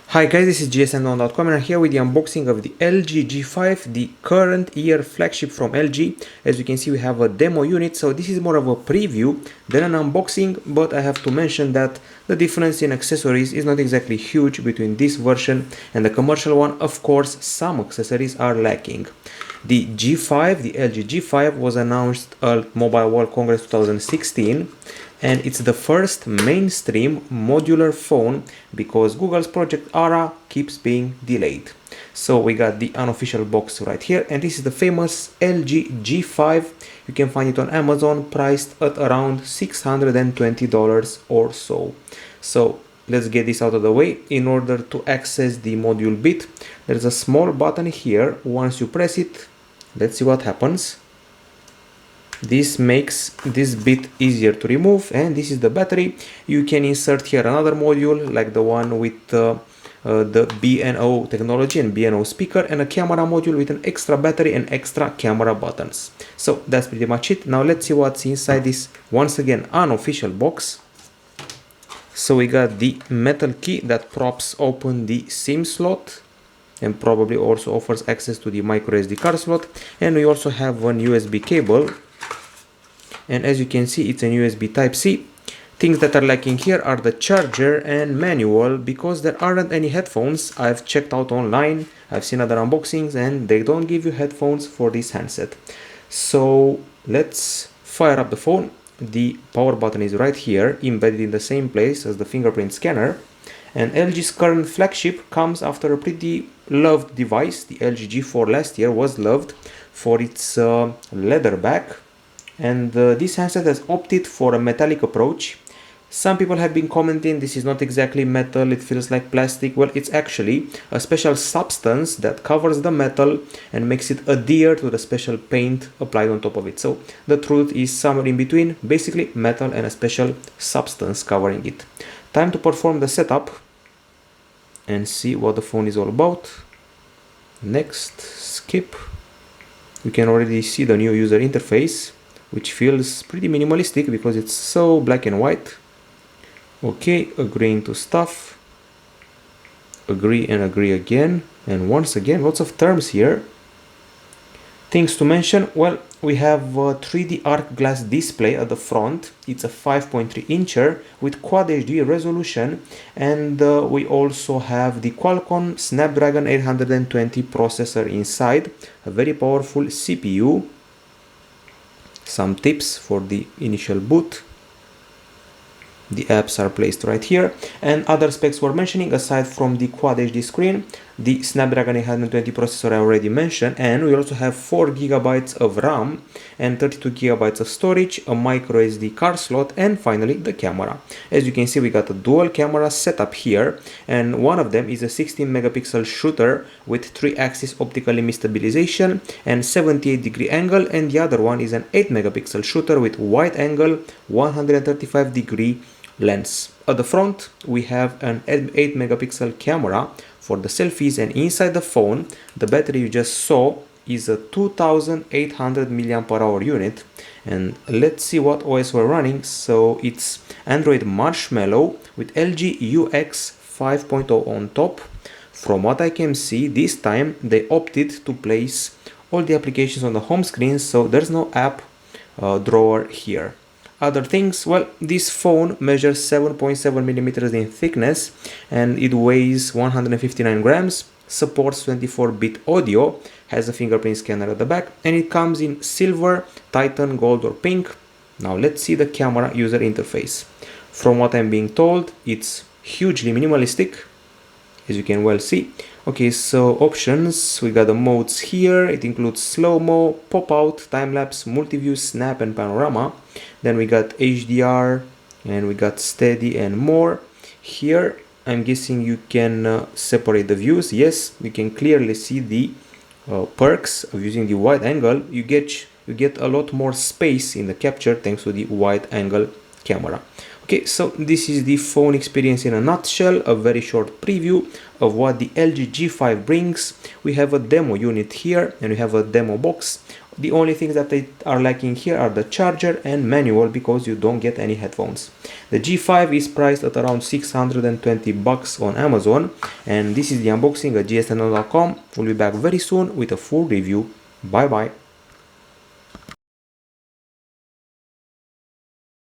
Hi guys, this is gsn.com and I'm here with the unboxing of the LG G5, the current year flagship from LG. As you can see, we have a demo unit, so this is more of a preview than an unboxing, but I have to mention that the difference in accessories is not exactly huge between this version and the commercial one. Of course, some accessories are lacking. The G5, the LG G5 was announced at Mobile World Congress 2016, and it's the first mainstream modular phone because Google's Project Ara keeps being delayed. So we got the unofficial box right here, and this is the famous LG G5. You can find it on Amazon, priced at around $620 or so. So let's get this out of the way. In order to access the module bit, there's a small button here. Once you press it, let's see what happens. This makes this bit easier to remove, and this is the battery. You can insert here another module like the one with the BNO technology and BNO speaker, and a camera module with an extra battery and extra camera buttons. So that's pretty much it. Now let's see what's inside this, once again, unofficial box. So we got the metal key that props open the SIM slot and probably also offers access to the micro SD card slot, and we also have one USB cable. And as you can see, it's an USB Type-C. Things that are lacking here are the charger and manual, because there aren't any headphones. I've checked out online, I've seen other unboxings, and they don't give you headphones for this handset. So let's fire up the phone. The power button is right here, embedded in the same place as the fingerprint scanner. And LG's current flagship comes after a pretty loved device. The LG G4 last year was loved for its leather back. And this handset has opted for a metallic approach. Some people have been commenting this is not exactly metal, it feels like plastic. Well, it's actually a special substance that covers the metal and makes it adhere to the special paint applied on top of it. So the truth is somewhere in between, basically metal and a special substance covering it. Time to perform the setup and see what the phone is all about. Next, skip. You can already see the new user interface, which feels pretty minimalistic because it's so black and white. Okay, agreeing to stuff. Agree and agree again. And once again, lots of terms here. Things to mention, well, we have a 3D arc glass display at the front. It's a 5.3 incher with Quad HD resolution, and we also have the Qualcomm Snapdragon 820 processor inside, a very powerful CPU. Some tips for the initial boot. The apps are placed right here, and other specs we're mentioning aside from the Quad HD screen, the Snapdragon 820 processor I already mentioned, and we also have 4 GB of RAM and 32 GB of storage, a micro SD card slot, and finally the camera. As you can see, we got a dual camera setup here, and one of them is a 16 megapixel shooter with 3-axis optical image stabilization and 78-degree angle, and the other one is an 8 megapixel shooter with wide angle 135-degree lens. At the front we have an 8 megapixel camera for the selfies, and inside the phone the battery you just saw is a 2800 mAh unit. And let's see what OS we're running. So it's Android Marshmallow with LG UX 5.0 on top. From what I can see, this time they opted to place all the applications on the home screen, so there's no app drawer here. Other things, well, this phone measures 7.7 millimeters in thickness and it weighs 159 grams, supports 24-bit audio, has a fingerprint scanner at the back, and it comes in silver, titan, gold or pink. Now let's see the camera user interface. From what I'm being told, it's hugely minimalistic, as you can well see. Okay, so options, we got the modes here. It includes slow-mo, pop-out, time-lapse, multi-view, snap and panorama. Then we got HDR and we got steady and more. Here I'm guessing you can separate the views. Yes, you can clearly see the perks of using the wide angle. You get a lot more space in the capture thanks to the wide angle camera. Okay, so this is the phone experience in a nutshell, a very short preview of what the LG G5 brings. We have a demo unit here and we have a demo box. The only things that they are lacking here are the charger and manual, because you don't get any headphones. The G5 is priced at around 620 bucks on Amazon, and this is the unboxing at gsn.com. We'll be back very soon with a full review. Bye bye.